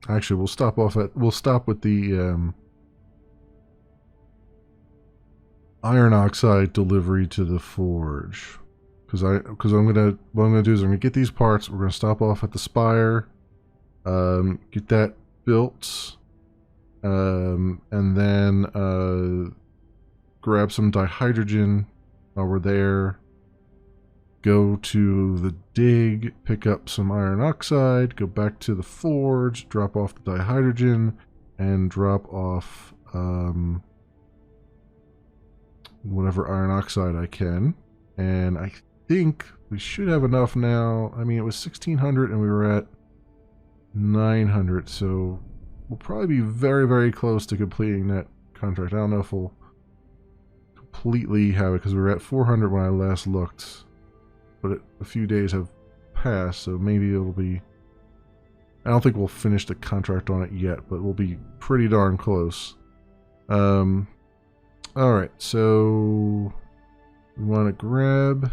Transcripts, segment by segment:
Actually, we'll stop with the iron oxide delivery to the forge. Because what I'm gonna do is I'm gonna get these parts. We're gonna stop off at the spire, get that built, and then grab some dihydrogen while we're there. Go to the dig, pick up some iron oxide, go back to the forge, drop off the dihydrogen, and drop off whatever iron oxide I can. And I think we should have enough now. I mean, it was 1600 and we were at 900, so we'll probably be very, very close to completing that contract. I don't know if we'll completely have it because we were at 400 when I last looked, but a few days have passed, so maybe it'll be. I don't think we'll finish the contract on it yet, but we'll be pretty darn close. Alright, so we want to grab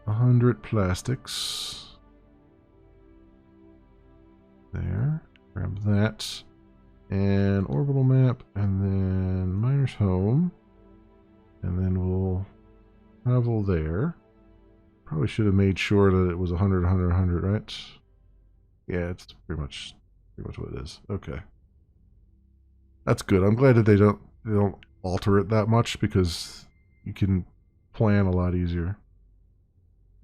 100 plastics. There. Grab that. And orbital map, and then miner's home. And then we'll travel there. Probably should have made sure that it was 100, 100, 100, right? Yeah, it's pretty much what it is. Okay. That's good. I'm glad that they don't alter it that much because you can plan a lot easier.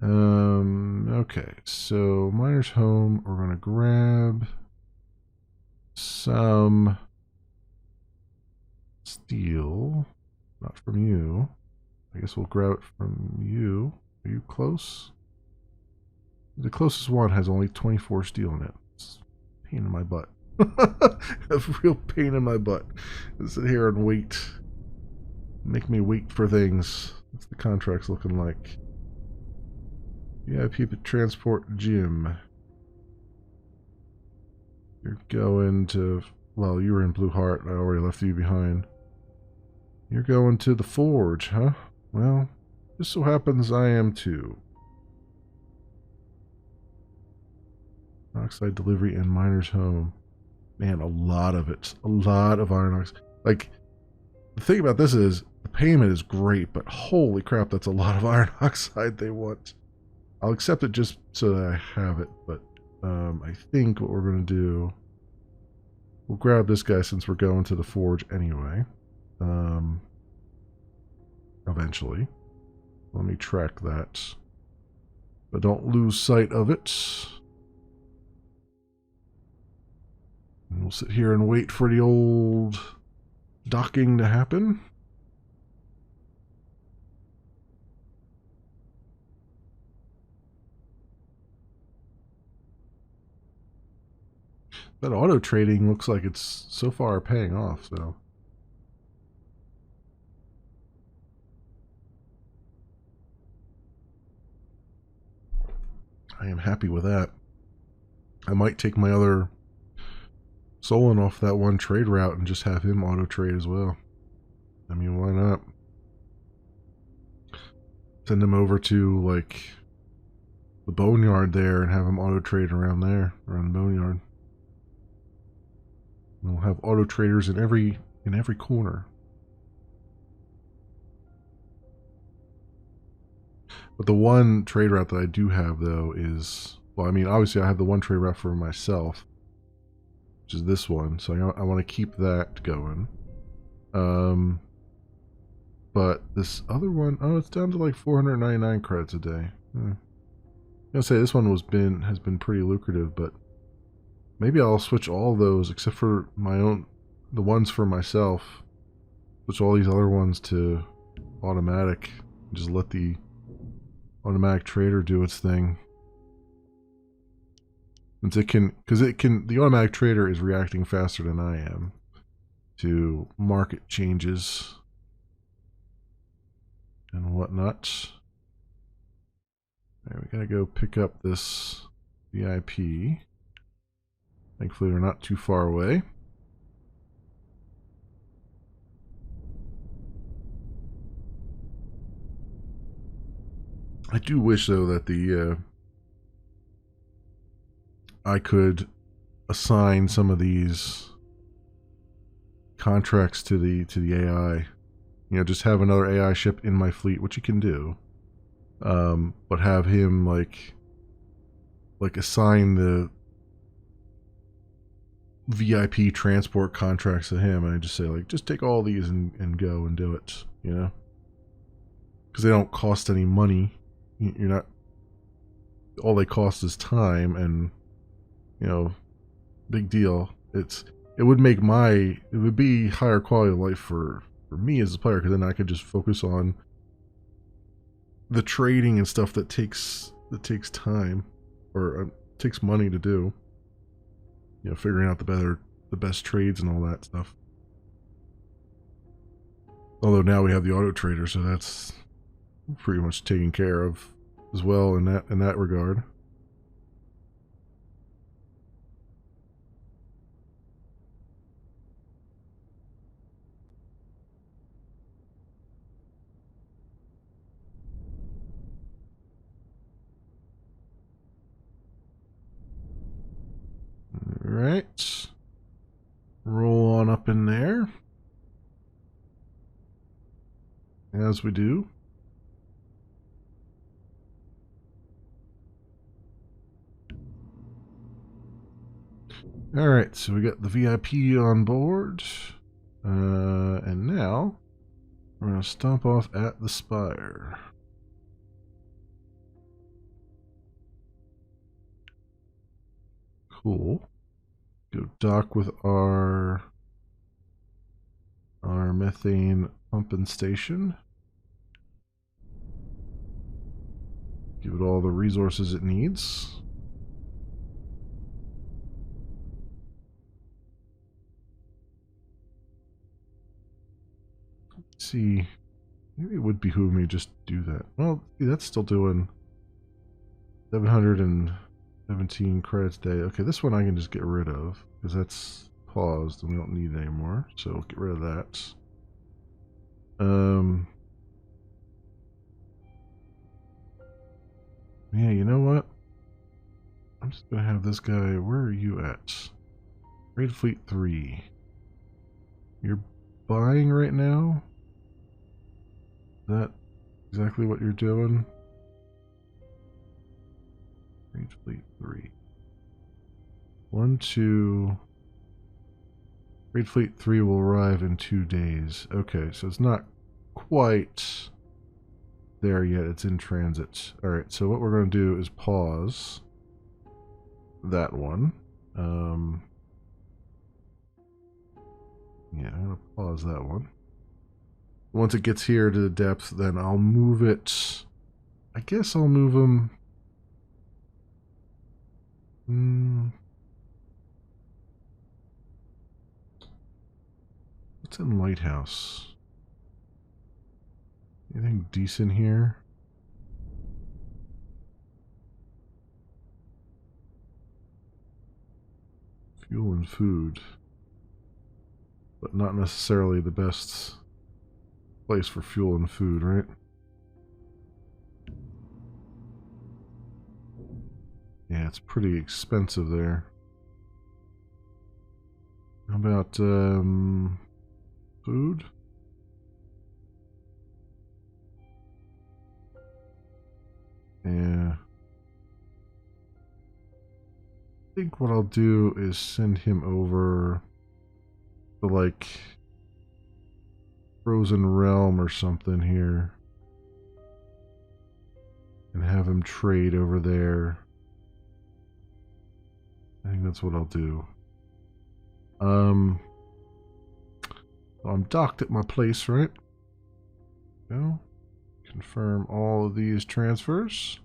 Okay, so miner's home, we're gonna grab some steel. Not from you. I guess we'll grab it from you. Are you close? The closest one has only 24 steel in it. It's a pain in my butt. A real pain in my butt. To sit here and wait. Make me wait for things. What's the contracts looking like? Yeah, people transport Jim. You're going to. Well, you were in Blue Heart. I already left you behind. You're going to the forge, huh? Well, just so happens I am too. Oxide delivery and miner's home. Man, a lot of it. A lot of iron oxide. Like, the thing about this is, the payment is great, but holy crap, that's a lot of iron oxide they want. I'll accept it just so that I have it, but I think what we're going to do, we'll grab this guy since we're going to the forge anyway. Eventually. Let me track that. But don't lose sight of it. And we'll sit here and wait for the old docking to happen. That auto trading looks like it's so far paying off, so. I am happy with that. I might take my other Solon off that one trade route and just have him auto trade as well. I mean, why not? Send him over to, like, the boneyard there and have him auto trade around there, around the boneyard. We'll have auto traders in every corner. But the one trade route that I do have though is, well, I mean, obviously I have the one trade route for myself, which is this one. So I want to keep that going. But this other one, oh, it's down to like 499 credits a day. I'm gonna say this one has been pretty lucrative, but maybe I'll switch all those except for my own, the ones for myself. Switch all these other ones to automatic. Just let the automatic trader do its thing. Since it can, the automatic trader is reacting faster than I am to market changes and whatnot. Alright, we gotta go pick up this VIP. Thankfully, we're not too far away. I do wish, though, that I could assign some of these contracts to the AI. You know, just have another AI ship in my fleet, which you can do. But have him like assign the VIP transport contracts to him, and I just say like, just take all these and go and do it. You know, because they don't cost any money. You're not. All they cost is time, and you know, big deal. It would make it would be higher quality of life for me as a player, because then I could just focus on the trading and stuff that takes time, or takes money to do. You know, figuring out the best trades and all that stuff. Although now we have the auto trader, so that's pretty much taken care of as well in that regard. All right, roll on up in there, as we do. All right, so we got the VIP on board, and now we're gonna stomp off at the spire. Cool. Go dock with our methane pumping station. Give it all the resources it needs. Let's see, maybe it would behoove me to just do that. Well, see, that's still doing 717 credits a day. Okay, this one I can just get rid of, because that's paused and we don't need it anymore. So we'll get rid of that. Yeah, you know what? I'm just gonna have this guy. Where are you at? Raid Fleet 3. You're buying right now? Is that exactly what you're doing? Raid Fleet 3. 1, 2. Raid Fleet 3 will arrive in 2 days. Okay, so it's not quite there yet. It's in transit. Alright, so what we're going to do is pause that one. Yeah, I'm going to pause that one. Once it gets here to the depth, then I'll move it. I guess I'll move them. What's in Lighthouse? Anything decent here? Fuel and food. But not necessarily the best place for fuel and food, right? Yeah, it's pretty expensive there. How about food? Yeah. I think what I'll do is send him over to like Frozen Realm or something here, and have him trade over there. I think that's what I'll do. I'm docked at my place, right? Go. Confirm all of these transfers.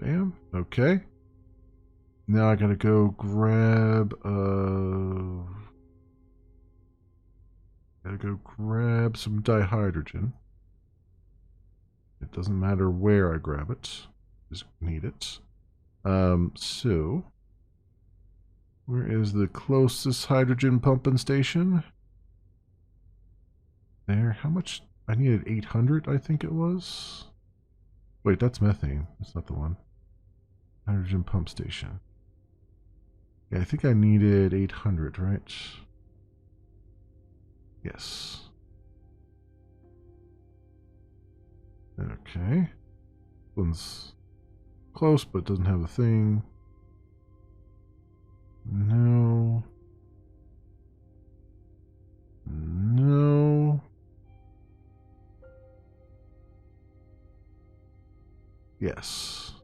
Bam. Okay. Now I gotta go grab some dihydrogen. It doesn't matter where I grab it. Just need it. So where is the closest hydrogen pumping station? There. How much? I needed 800, I think it was. Wait, that's methane. That's not the one. Hydrogen pump station. Yeah, I think I needed 800, right? Yes. Okay. One's close, but doesn't have a thing. No. No. Yes.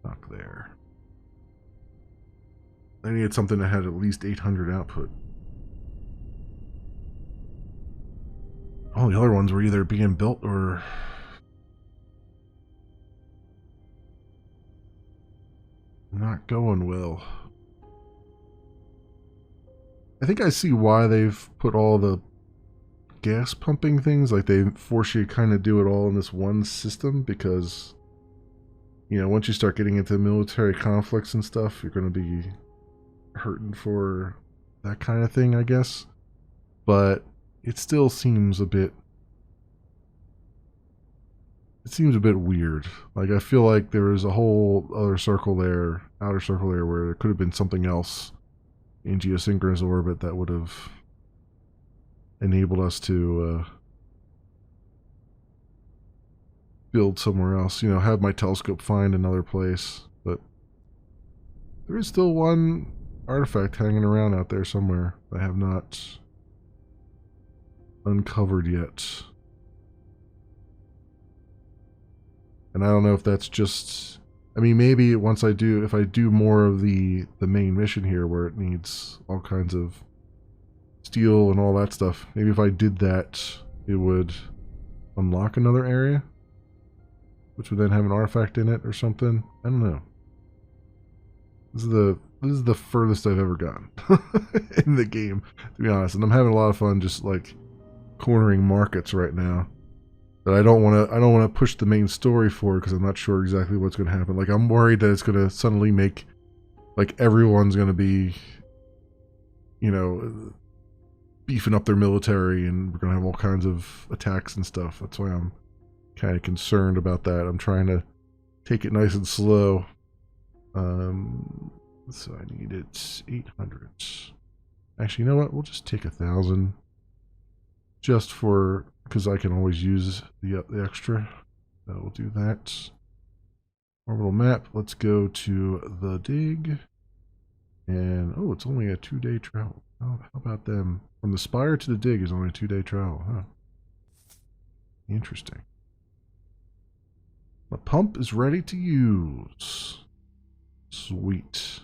Knock there. I needed something that had at least 800 output. All the other ones were either being built or not going well. I think I see why they've put all the gas pumping things, like they force you to kind of do it all in this one system, because, you know, once you start getting into military conflicts and stuff, you're going to be hurting for that kind of thing, I guess. But it still seems a bit weird. Like, I feel like there was a whole other circle there, outer circle there, where there could have been something else in geosynchronous orbit that would have enabled us to build somewhere else. You know, have my telescope find another place. But there is still one artifact hanging around out there somewhere I have not uncovered yet. And I don't know if that's just, I mean, maybe once I do, if I do more of the main mission here where it needs all kinds of steel and all that stuff, maybe if I did that, it would unlock another area, which would then have an artifact in it or something. I don't know. This is the furthest I've ever gotten in the game, to be honest. And I'm having a lot of fun just like cornering markets right now that I don't want to push the main story for, because I'm not sure exactly what's going to happen. Like, I'm worried that it's going to suddenly make, like, everyone's going to be, you know, beefing up their military, and we're going to have all kinds of attacks and stuff. That's why I'm kind of concerned about that. I'm trying to take it nice and slow. So I needed 800. Actually, you know what? We'll just take 1,000, just for, because I can always use the extra. So we'll do that. Orbital map. Let's go to the dig. And oh, it's only a 2-day travel. Oh, how about them? From the Spire to the dig is only a 2-day travel. Huh. Interesting. The pump is ready to use. Sweet.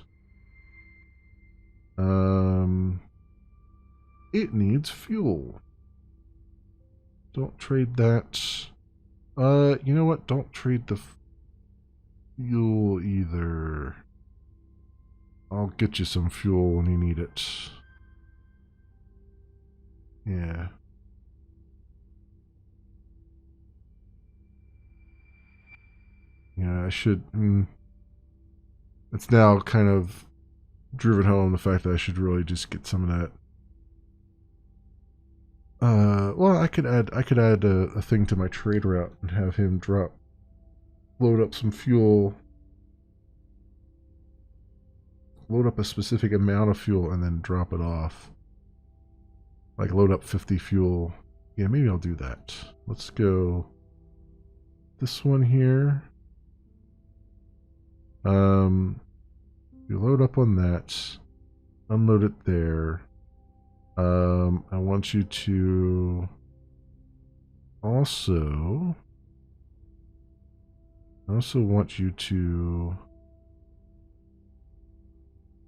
It needs fuel. Don't trade that. You know what? Don't trade the fuel either. I'll get you some fuel when you need it. Yeah. Yeah, I should. It's now kind of driven home the fact that I should really just get some of that. Well, I could add a thing to my trade route and have him load up some fuel, load up a specific amount of fuel, and then drop it off. Like, load up 50 fuel. Yeah, maybe I'll do that. Let's go this one here. You load up on that, unload it there. I want you to also want you to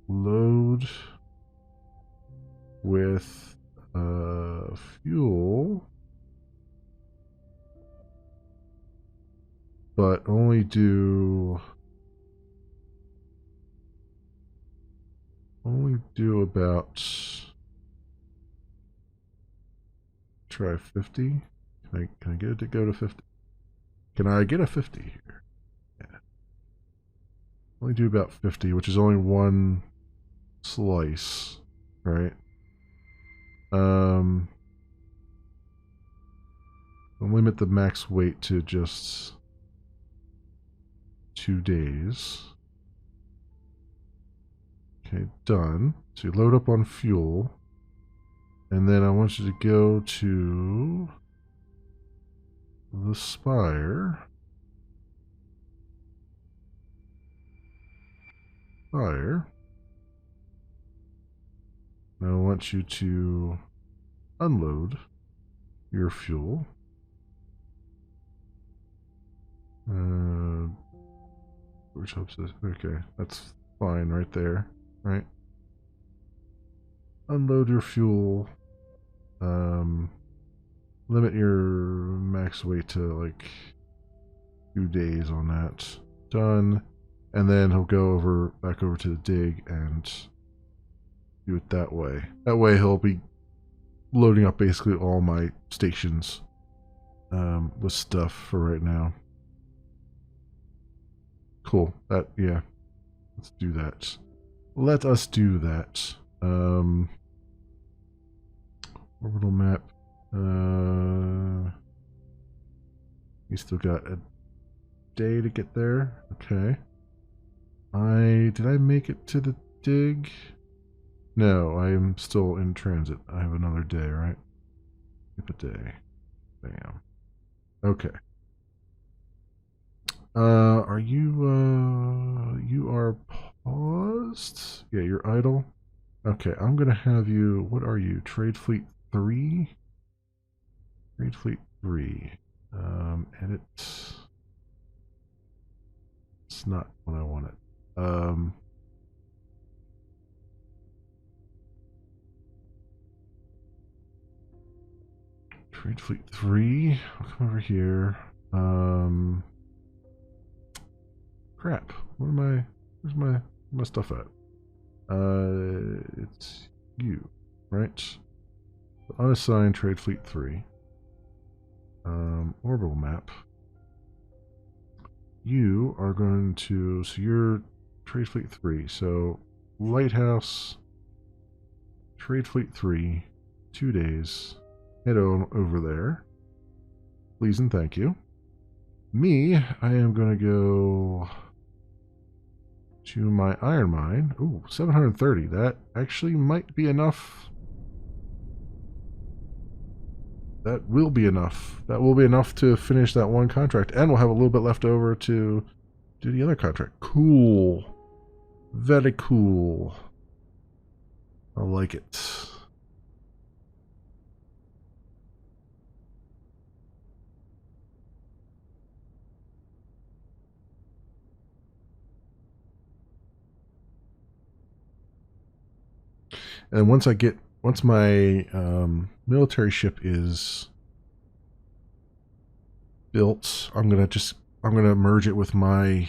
load with fuel, but only do about, try 50. Can I get it to go to 50? Can I get a 50 here? Yeah. Only do about 50, which is only one slice, right? I'll limit the max weight to just 2 days. Okay, done. So you load up on fuel. And then I want you to go to the spire. Fire. Now I want you to unload your fuel. Which helps us. Okay, that's fine right there, right? Unload your fuel. Limit your max weight to like 2 days on that. Done. And then he'll go back over to the dig and do it that way. That way he'll be loading up basically all my stations with stuff for right now. Cool. Yeah. Let's do that. Let us do that. Orbital map. You still got a day to get there. Okay. Did I make it to the dig? No, I am still in transit. I have another day, right? Skip a day. Bam. Okay. Are you are paused? Yeah, you're idle. Okay, I'm gonna have you, what are you? Trade Fleet 3? Trade Fleet 3. Edit. It's not what I wanted. Trade Fleet 3. I'll come over here. Crap. Where's my stuff at? It's you, right? Unassigned Trade Fleet 3. Orbital map. You are going to, so you're Trade Fleet 3. So Lighthouse, Trade Fleet 3, 2 days. Head on over there. Please and thank you. Me, I am going to go to my iron mine. Ooh, 730. That actually might be enough. That will be enough. That will be enough to finish that one contract. And we'll have a little bit left over to do the other contract. Cool. Very cool. I like it. And once my military ship is built, I'm gonna merge it with my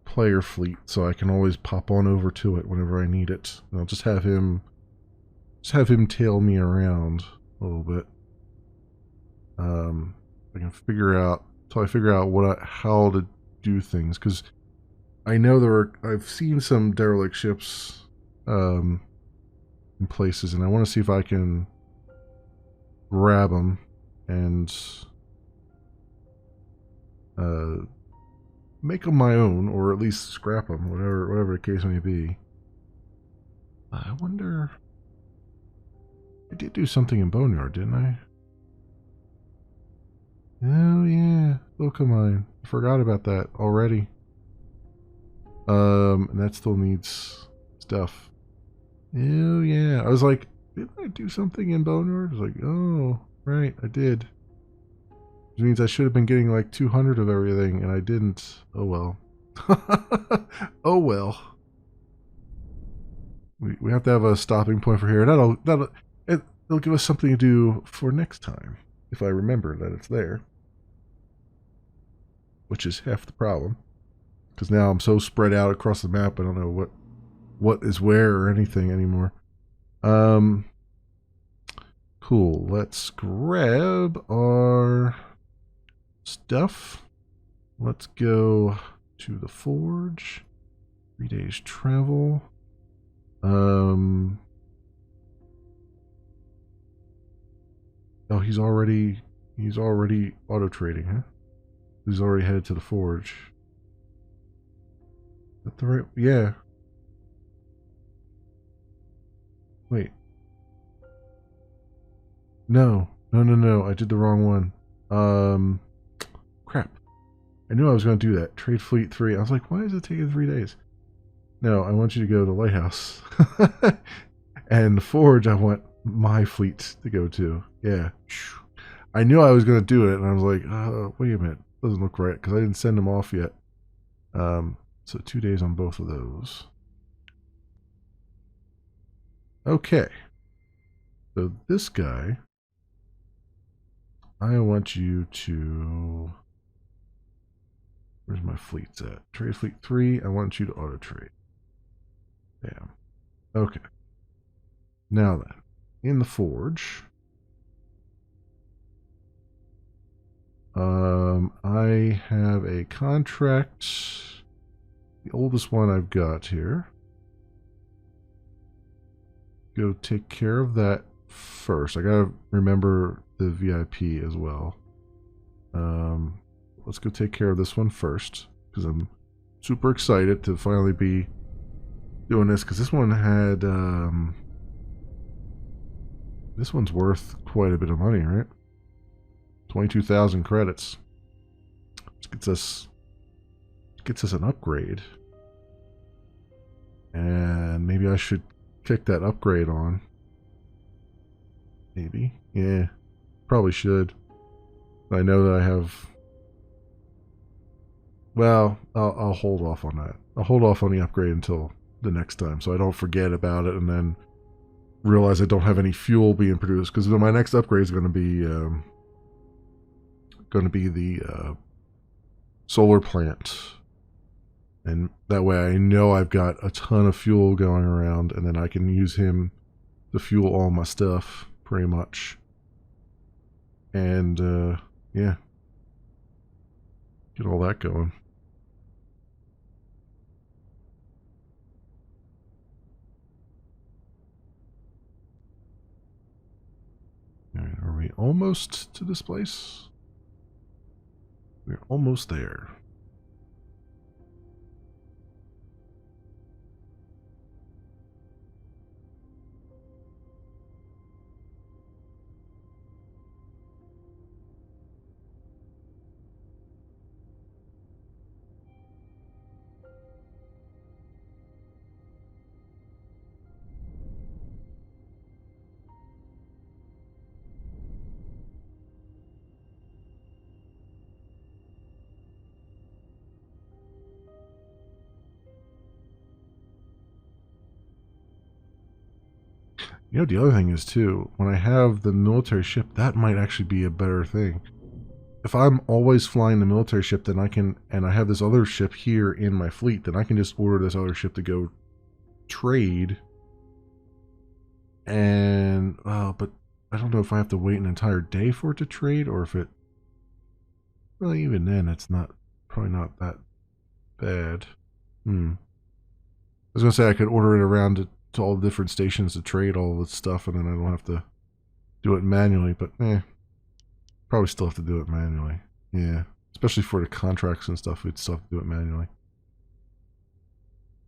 player fleet, so I can always pop on over to it whenever I need it. And I'll just have him tail me around a little bit. I can figure out how to do things, because I know I've seen some derelict ships in places, and I want to see if I can grab them and make them my own, or at least scrap them, whatever the case may be. I wonder. I did do something in Boneyard, didn't I? Oh yeah, Mine. I forgot about that already. And that still needs stuff. Oh yeah, I was like, didn't I do something in Boneyard? I was like, oh right, I did. Which means I should have been getting like 200 of everything, and I didn't. Oh well. Oh well. We have to have a stopping point for here. It'll give us something to do for next time, if I remember that it's there. Which is half the problem, because now I'm so spread out across the map, I don't know what is where or anything anymore. Cool. Let's grab our stuff. Let's go to the forge. 3 days travel. Oh, he's already auto trading, huh? He's already headed to the forge. Is that the right? Yeah. Wait. No. No, no, no. I did the wrong one. Crap. I knew I was going to do that. Trade Fleet 3. I was like, why is it taking 3 days? No, I want you to go to the Lighthouse. And the Forge, I want my fleet to go to. Yeah. I knew I was going to do it, and I was like, wait a minute. Doesn't look right, because I didn't send them off yet. So 2 days on both of those. Okay. So this guy, I want you to... Where's my fleets at? Trade Fleet 3, I want you to auto trade. Damn. Okay. Now then, in the Forge, I have a contract, the oldest one I've got here. Go take care of that first. I gotta remember the VIP as well. Let's go take care of this one first, because I'm super excited to finally be doing this, because this one had, this one's worth quite a bit of money, right? 22,000 credits. This gets us an upgrade. And maybe I should kick that upgrade on. Maybe. Yeah. Probably should. I know that I have... Well, I'll hold off on that. I'll hold off on the upgrade until the next time, so I don't forget about it and then realize I don't have any fuel being produced. Because my next upgrade is going to be the solar plant, and that way I know I've got a ton of fuel going around, and then I can use him to fuel all my stuff pretty much. And yeah, get all that going. All right, are we almost to this place? We're almost there. You know, the other thing is, too, when I have the military ship, that might actually be a better thing. If I'm always flying the military ship, then I can, and I have this other ship here in my fleet, then I can just order this other ship to go trade. And, but I don't know if I have to wait an entire day for it to trade, or if it, well, even then, it's probably not that bad. I was going to say I could order it around to all the different stations to trade all this stuff, and then I don't have to do it manually, but probably still have to do it manually. Yeah, especially for the contracts and stuff, we'd still have to do it manually.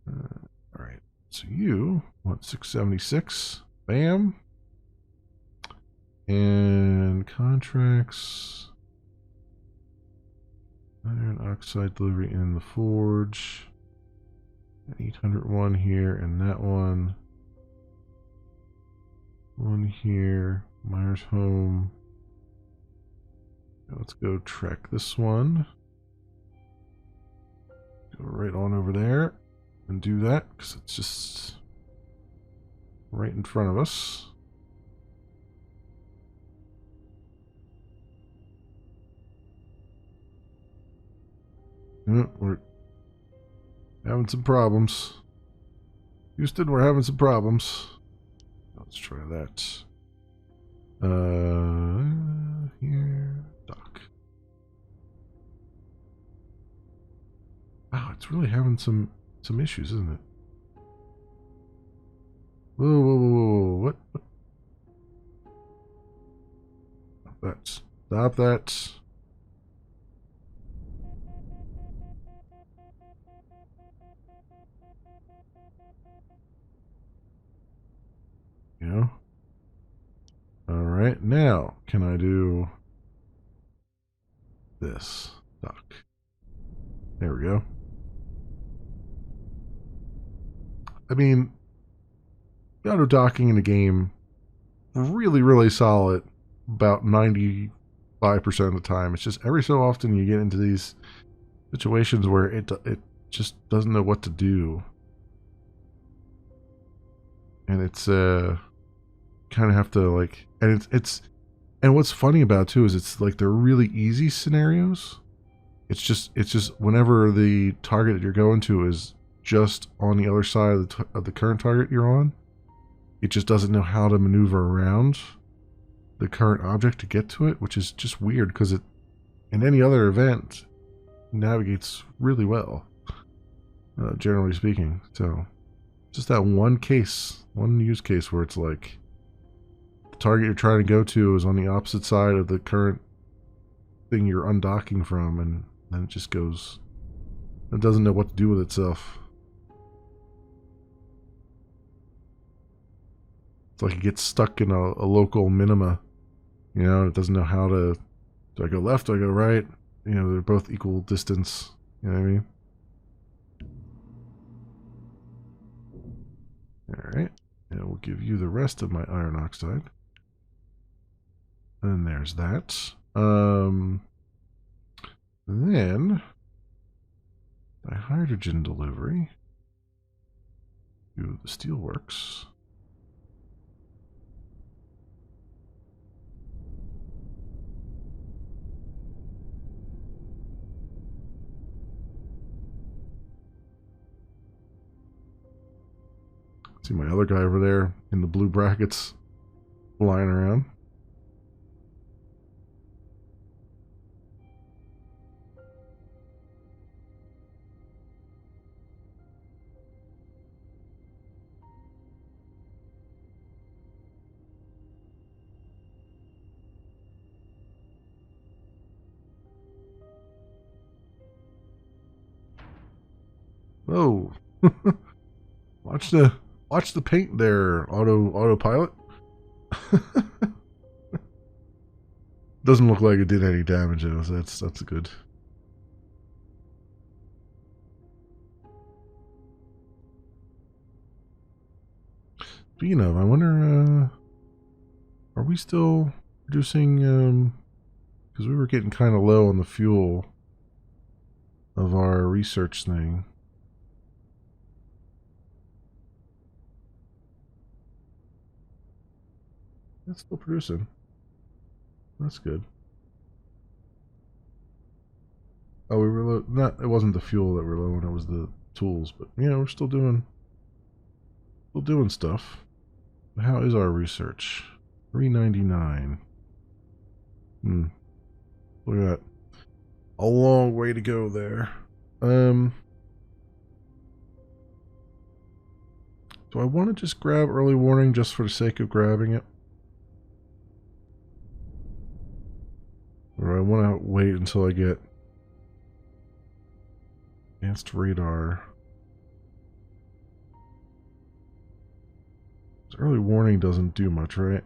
All right, so you want 676. Bam. And contracts. Iron oxide delivery in the forge. 801 here, and that one. One here. Myers Home. Let's go track this one. Go right on over there and do that, because it's just right in front of us. We're having some problems. Houston, we're having some problems. Let's try that. Here, dock. Wow, it's really having some issues, isn't it? Whoa, whoa, whoa, whoa, what? Stop that. Stop that. Alright, now can I do this? Dock. There we go. I mean, auto docking in the game, really, really solid about 95% of the time. It's just every so often you get into these situations where it just doesn't know what to do. And it's kind of have to like, and and what's funny about it too is it's like they're really easy scenarios. It's just whenever the target that you're going to is just on the other side of the current target you're on, it just doesn't know how to maneuver around the current object to get to it, which is just weird because it, in any other event, navigates really well, generally speaking. So just that one use case where it's like the target you're trying to go to is on the opposite side of the current thing you're undocking from, and then it just goes, it doesn't know what to do with itself. It's like it gets stuck in a local minima. You know, it doesn't know how to, do I go left, do I go right? You know, they're both equal distance. You know what I mean? Alright. And we'll give you the rest of my iron oxide. And there's that. Then the hydrogen delivery to the steelworks. See my other guy over there in the blue brackets flying around. Whoa. Watch the paint there, autopilot. Doesn't look like it did any damage though, so that's good. Speaking of, I wonder, are we still producing, because we were getting kind of low on the fuel of our research thing. It's still producing. That's good. Oh, we were low. Not, it wasn't the fuel that we're low on, it was the tools. But yeah, we're still doing stuff. How is our research? 399. Look at that. A long way to go there. Do I want to just grab early warning just for the sake of grabbing it? Or do I want to wait until I get advanced radar? Early warning doesn't do much, right?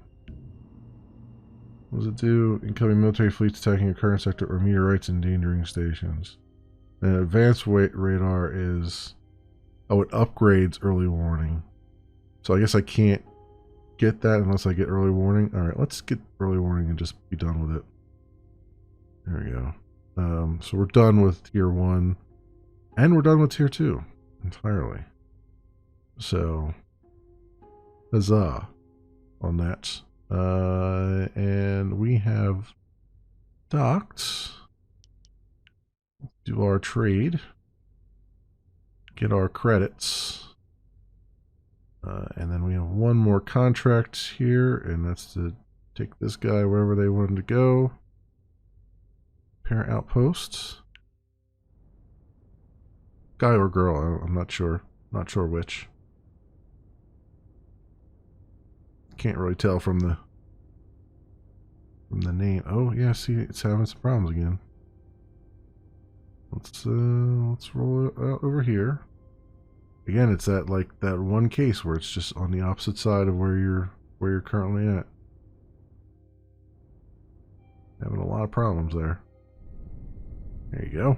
What does it do? Incoming military fleets attacking a current sector or meteorites endangering stations. And advanced radar is... Oh, it upgrades early warning. So I guess I can't get that unless I get early warning. Alright, let's get early warning and just be done with it. There we go. So we're done with tier 1. And we're done with tier 2. Entirely. So... Huzzah on that. And we have docked. Do our trade. Get our credits. And then we have one more contract here, and that's to take this guy wherever they want him to go. Parent outposts. Guy or girl, I'm not sure. Not sure which. Can't really tell from the name. Oh yeah, see, it's having some problems again. Let's roll it out over here. Again, it's that that one case where it's just on the opposite side of where you're currently at. Having a lot of problems there. There you go.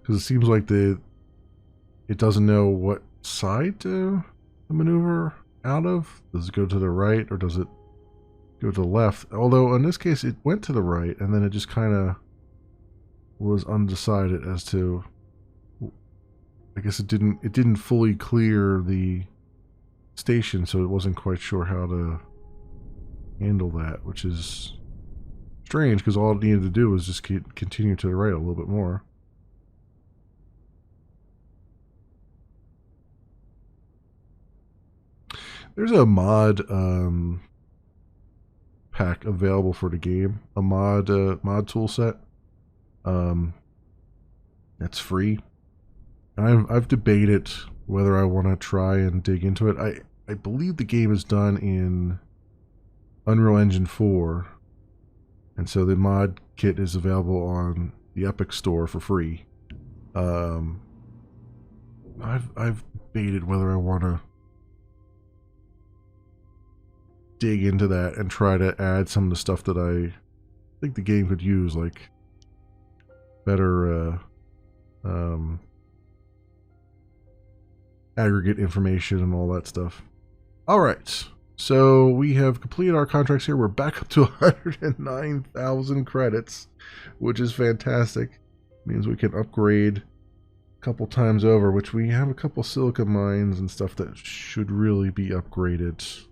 Because it seems like it doesn't know what side to maneuver out of. Does it go to the right or does it go to the left? Although in this case it went to the right and then it just kind of was undecided as to, I guess it didn't fully clear the station, so it wasn't quite sure how to handle that, which is strange because all it needed to do was just continue to the right a little bit more. There's a mod pack available for the game, a mod tool set. That's free. And I've debated whether I want to try and dig into it. I believe the game is done in Unreal Engine 4, and so the mod kit is available on the Epic Store for free. I've debated whether I want to dig into that and try to add some of the stuff that I think the game could use, like better aggregate information and all that stuff. All right, so we have completed our contracts here. We're back up to 109,000 credits, which is fantastic. It means we can upgrade a couple times over, which we have a couple silica mines and stuff that should really be upgraded.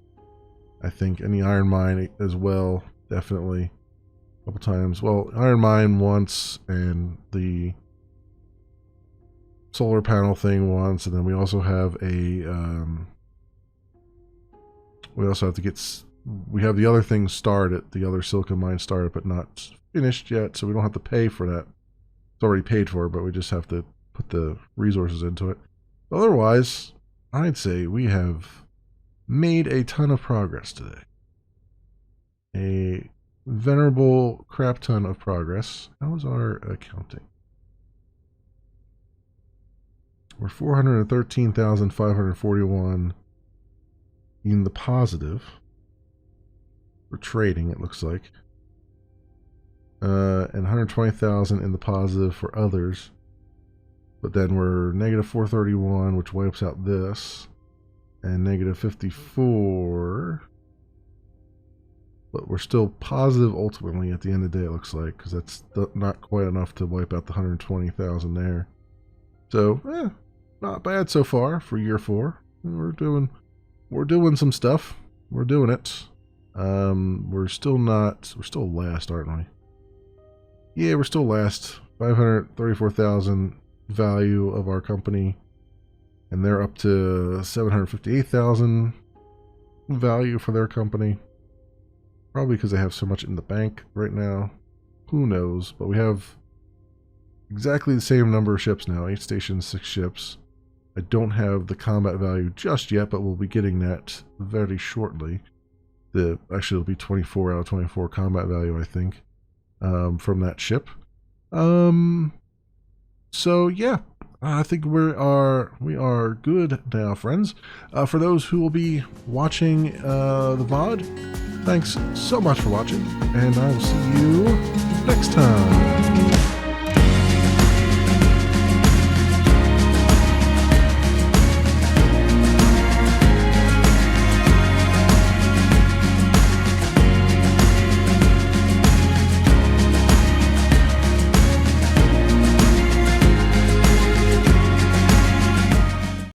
I think, and the iron mine as well, definitely a couple times. Well, iron mine once, and the solar panel thing once, and then we also have a we also have to get, we have the other thing started, the other silica mine started but not finished yet, so we don't have to pay for that. It's already paid for, but we just have to put the resources into it. Otherwise, I'd say we have made a ton of progress today. A venerable crap ton of progress. How's our accounting? We're 413,541 in the positive for trading, it looks like. And 120,000 in the positive for others. But then we're negative 431, which wipes out this. And negative 54. But we're still positive ultimately at the end of the day, it looks like, because that's not quite enough to wipe out the 120,000 there. So, not bad so far for year 4. We're doing some stuff. We're doing it. We're still last, aren't we? Yeah, we're still last. 534,000 value of our company. And they're up to 758,000 value for their company. Probably because they have so much in the bank right now. Who knows? But we have exactly the same number of ships now. 8 stations, 6 ships. I don't have the combat value just yet, but we'll be getting that very shortly. Actually, it'll be 24 out of 24 combat value, I think, from that ship. So yeah, I think we are good now, friends. For those who will be watching the VOD, thanks so much for watching, and I will see you next time.